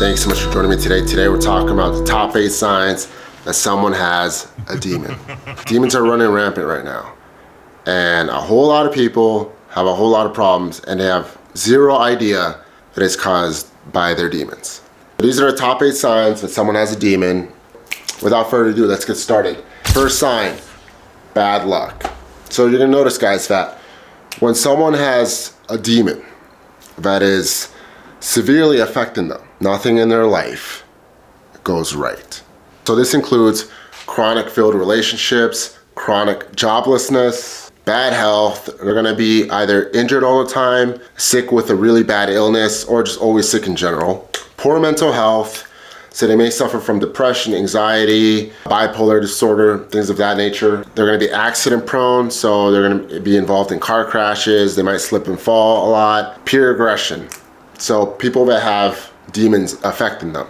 Thanks so much for joining me today. Today we're talking about the top 8 signs that someone has a demon. Demons are running rampant right now. And a whole lot of people have a whole lot of problems and they have zero idea that it's caused by their demons. These are the top 8 signs that someone has a demon. Without further ado, let's get started. First sign, bad luck. So you're gonna notice, guys, that when someone has a demon that is severely affecting them, nothing in their life goes right. So this includes chronic failed relationships, chronic joblessness, bad health. They're gonna be either injured all the time, sick with a really bad illness, or just always sick in general. Poor mental health, so they may suffer from depression, anxiety, bipolar disorder, things of that nature. They're gonna be accident prone, so they're gonna be involved in car crashes. They might slip and fall a lot. Peer aggression. So people that have demons affecting them,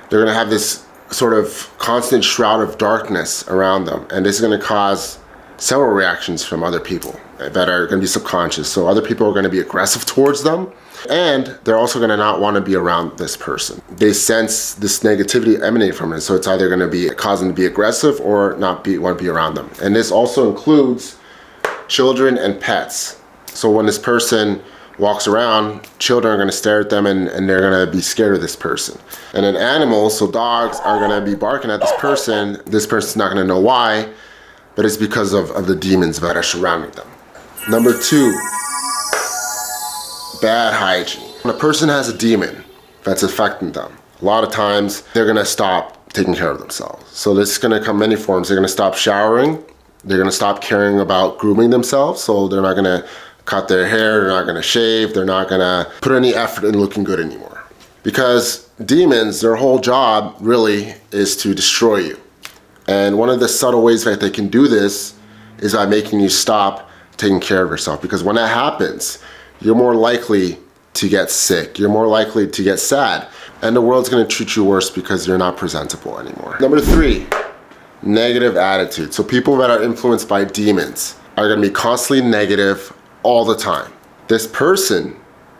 they're gonna have this sort of constant shroud of darkness around them. And this is gonna cause several reactions from other people that are gonna be subconscious. So other people are gonna be aggressive towards them, and they're also gonna not wanna be around this person. They sense this negativity emanate from it, so it's either gonna be cause them to be aggressive or not wanna be around them. And this also includes children and pets. So when this person walks around, children are gonna stare at them and they're gonna be scared of this person. And then animals, so dogs, are gonna be barking at this person. This person's not gonna know why, but it's because of the demons that are surrounding them. Number 2, bad hygiene. When a person has a demon that's affecting them, a lot of times they're gonna stop taking care of themselves. So this is gonna come in many forms. They're gonna stop showering. They're gonna stop caring about grooming themselves. So they're not gonna cut their hair, they're not gonna shave, they're not gonna put any effort in looking good anymore. Because demons, their whole job really is to destroy you. And one of the subtle ways that they can do this is by making you stop taking care of yourself. Because when that happens, you're more likely to get sick, you're more likely to get sad, and the world's gonna treat you worse because you're not presentable anymore. Number 3, negative attitude. So people that are influenced by demons are gonna be constantly negative all the time. This person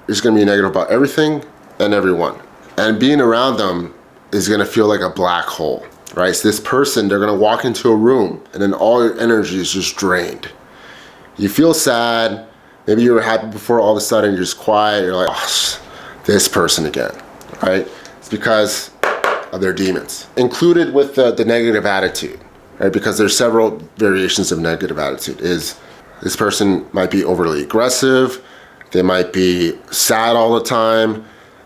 is gonna be negative about everything and everyone. And being around them is gonna feel like a black hole, right? So this person, they're gonna walk into a room and then all your energy is just drained. You feel sad, maybe you were happy before, all of a sudden you're just quiet, you're like, oh, this person again, right? It's because of their demons. Included with the negative attitude, right? Because there's several variations of negative attitude is this person might be overly aggressive, they might be sad all the time,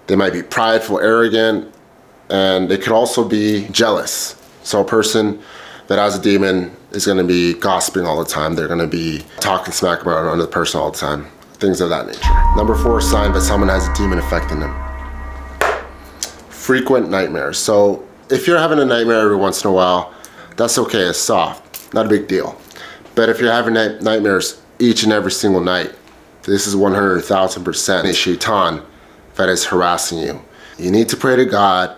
they might be prideful, arrogant, and they could also be jealous. So a person that has a demon is gonna be gossiping all the time, they're gonna be talking smack about another person all the time, things of that nature. Number 4 sign that someone has a demon affecting them. Frequent nightmares. So if you're having a nightmare every once in a while, that's okay, it's soft, not a big deal. But if you're having nightmares each and every single night, this is 100,000% a shaitan that is harassing you. You need to pray to God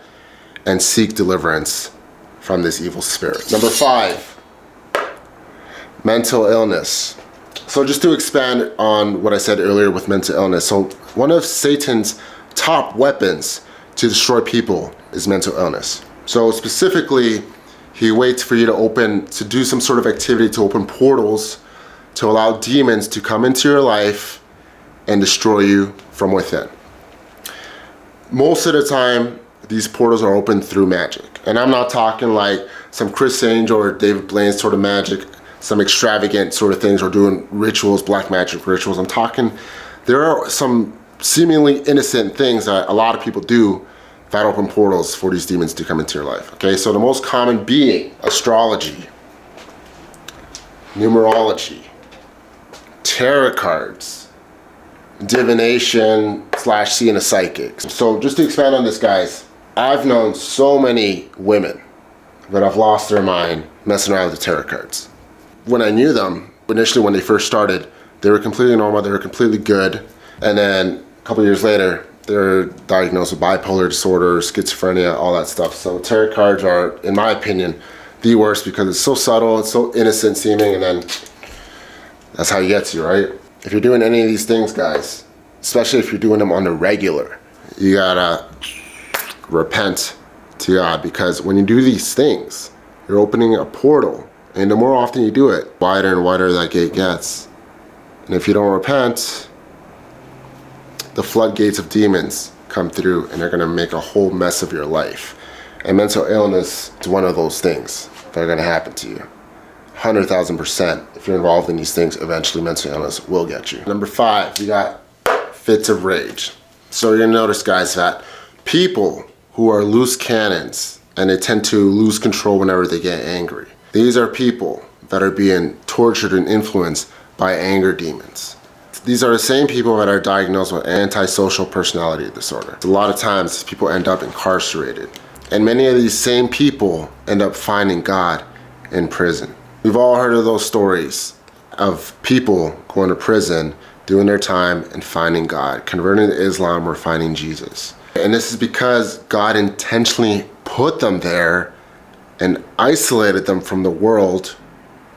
and seek deliverance from this evil spirit. Number 5, mental illness. So just to expand on what I said earlier with mental illness, so one of Satan's top weapons to destroy people is mental illness. So specifically, he waits for you to do some sort of activity to open portals to allow demons to come into your life and destroy you from within. Most of the time, these portals are opened through magic. And I'm not talking like some Chris Angel or David Blaine sort of magic, some extravagant sort of things, or doing rituals, black magic rituals. I'm talking, there are some seemingly innocent things that a lot of people do that open portals for these demons to come into your life. Okay, so the most common being astrology, numerology, tarot cards, divination / seeing a psychic. So just to expand on this, guys, I've known so many women that have lost their mind messing around with the tarot cards. When I knew them, initially when they first started, they were completely normal, they were completely good, and then a couple years later, they're diagnosed with bipolar disorder, schizophrenia, all that stuff. So tarot cards are, in my opinion, the worst because it's so subtle, it's so innocent seeming, and then that's how he gets you, right? If you're doing any of these things, guys, especially if you're doing them on the regular, you gotta repent to God, because when you do these things, you're opening a portal, and the more often you do it, wider and wider that gate gets. And if you don't repent, the floodgates of demons come through, and they're going to make a whole mess of your life. And mental illness is one of those things that are going to happen to you. 100,000%. If you're involved in these things, eventually mental illness will get you. Number 5, you got fits of rage. So you're going to notice, guys, that people who are loose cannons, and they tend to lose control whenever they get angry. These are people that are being tortured and influenced by anger demons. These are the same people that are diagnosed with antisocial personality disorder. A lot of times people end up incarcerated. And many of these same people end up finding God in prison. We've all heard of those stories of people going to prison, doing their time, and finding God, converting to Islam or finding Jesus. And this is because God intentionally put them there and isolated them from the world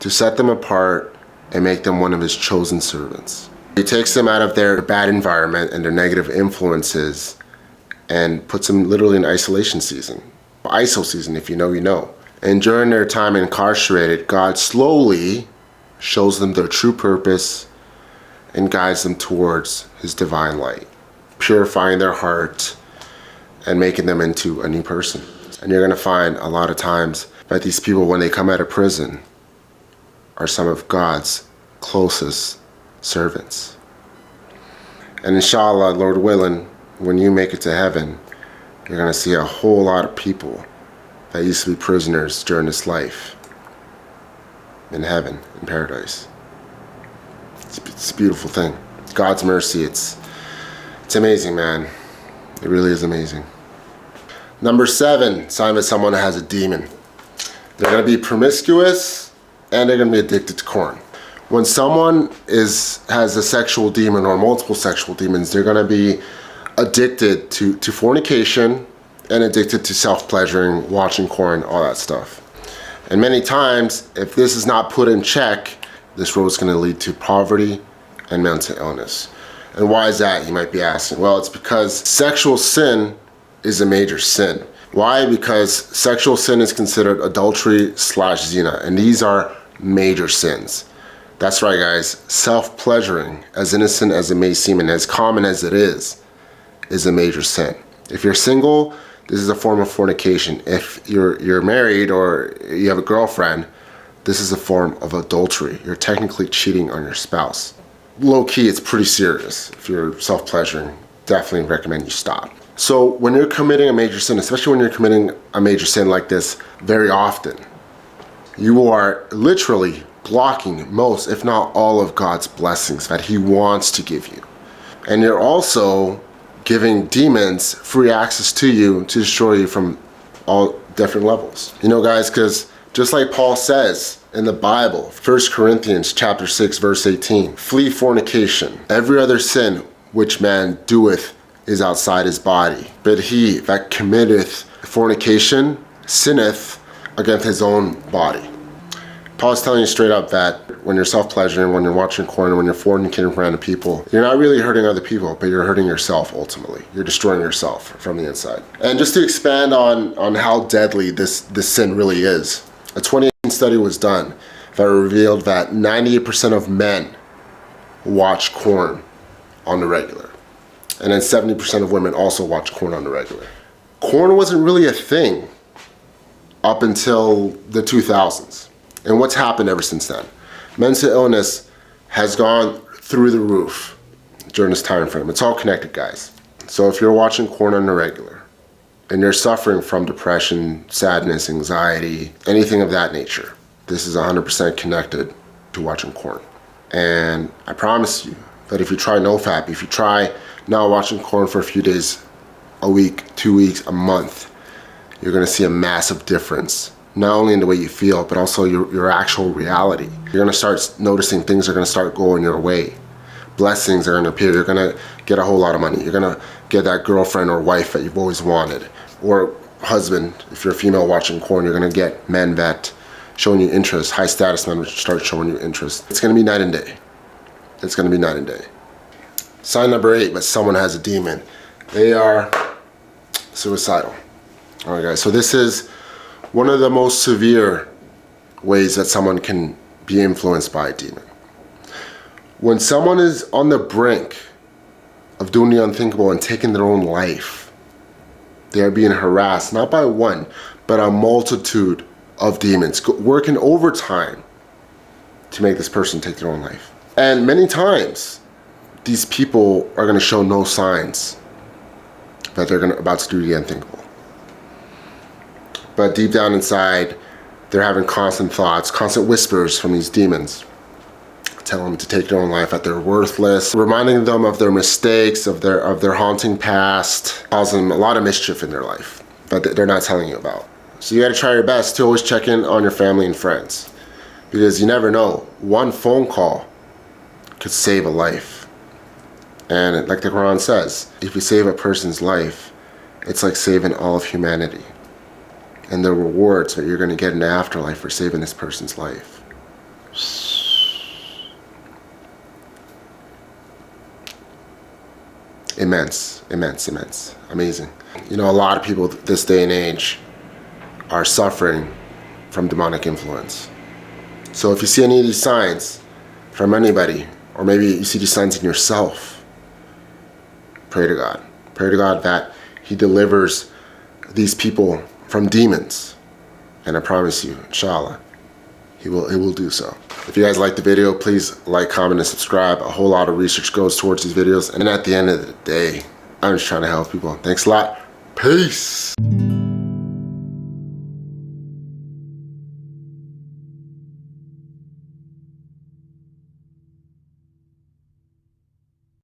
to set them apart and make them one of his chosen servants. He takes them out of their bad environment and their negative influences and puts them literally in isolation season. ISO season, if you know, you know. And during their time incarcerated, God slowly shows them their true purpose and guides them towards his divine light, purifying their heart and making them into a new person. And you're gonna find a lot of times that these people, when they come out of prison, are some of God's closest servants. And inshallah, Lord willing, when you make it to heaven, you're gonna see a whole lot of people that used to be prisoners during this life in heaven, in paradise. It's a beautiful thing. God's mercy, it's amazing, man. It really is amazing. Number 7, sign that someone has a demon. They're gonna be promiscuous and they're gonna be addicted to corn. When someone has a sexual demon or multiple sexual demons, they're gonna be addicted to fornication and addicted to self-pleasuring, watching porn, all that stuff. And many times, if this is not put in check, this road is going to lead to poverty and mental illness. And why is that, you might be asking? Well, it's because sexual sin is a major sin. Why? Because sexual sin is considered adultery/zina, and these are major sins. That's right, guys. Self-pleasuring, as innocent as it may seem and as common as it is a major sin. If you're single, this is a form of fornication. If you're married or you have a girlfriend, this is a form of adultery. You're technically cheating on your spouse. Low key, it's pretty serious. If you're self-pleasuring, definitely recommend you stop. So when you're committing a major sin, especially when you're committing a major sin like this very often, you are literally blocking most, if not all, of God's blessings that he wants to give you. And you're also giving demons free access to you to destroy you from all different levels. You know, guys, because just like Paul says in the Bible, 1 Corinthians chapter 6, verse 18, flee fornication. Every other sin which man doeth is outside his body, but he that committeth fornication sinneth against his own body. Paul's telling you straight up that when you're self-pleasuring, when you're watching porn, when you're fornicating with random people, you're not really hurting other people, but you're hurting yourself ultimately. You're destroying yourself from the inside. And just to expand on how deadly this sin really is, a 2018 study was done that revealed that 98% of men watch porn on the regular. And then 70% of women also watch porn on the regular. Porn wasn't really a thing up until the 2000s. And what's happened ever since then? Mental illness has gone through the roof during this time frame. It's all connected, guys. So if you're watching porn on the regular and you're suffering from depression, sadness, anxiety, anything of that nature, this is 100% connected to watching porn. And I promise you that if you try NoFap, if you try not watching porn for a few days, a week, 2 weeks, a month, you're gonna see a massive difference. Not only in the way you feel, but also your actual reality. You're gonna start noticing things are gonna start going your way. Blessings are gonna appear. You're gonna get a whole lot of money. You're gonna get that girlfriend or wife that you've always wanted. Or husband, if you're a female watching porn, you're gonna get men that showing you interest, high status men which start showing you interest. It's gonna be night and day. It's gonna be night and day. Sign number 8, but someone has a demon. They are suicidal. All right, guys, so this is one of the most severe ways that someone can be influenced by a demon. When someone is on the brink of doing the unthinkable and taking their own life, they are being harassed, not by one, but a multitude of demons, working overtime to make this person take their own life. And many times, these people are going to show no signs that they're about to do the unthinkable. But deep down inside, they're having constant thoughts, constant whispers from these demons, telling them to take their own life, that they're worthless, reminding them of their mistakes, of their haunting past, causing them a lot of mischief in their life that they're not telling you about. So you got to try your best to always check in on your family and friends, because you never know, one phone call could save a life. And like the Quran says, if you save a person's life, it's like saving all of humanity. And the rewards that you're going to get in the afterlife for saving this person's life. Immense, immense, immense. Amazing. You know, a lot of people this day and age are suffering from demonic influence. So if you see any of these signs from anybody, or maybe you see these signs in yourself, pray to God. Pray to God that He delivers these people from demons. And I promise you, inshallah, He will do so. If you guys like the video, please like, comment, and subscribe. A whole lot of research goes towards these videos. And at the end of the day, I'm just trying to help people. Thanks a lot. Peace.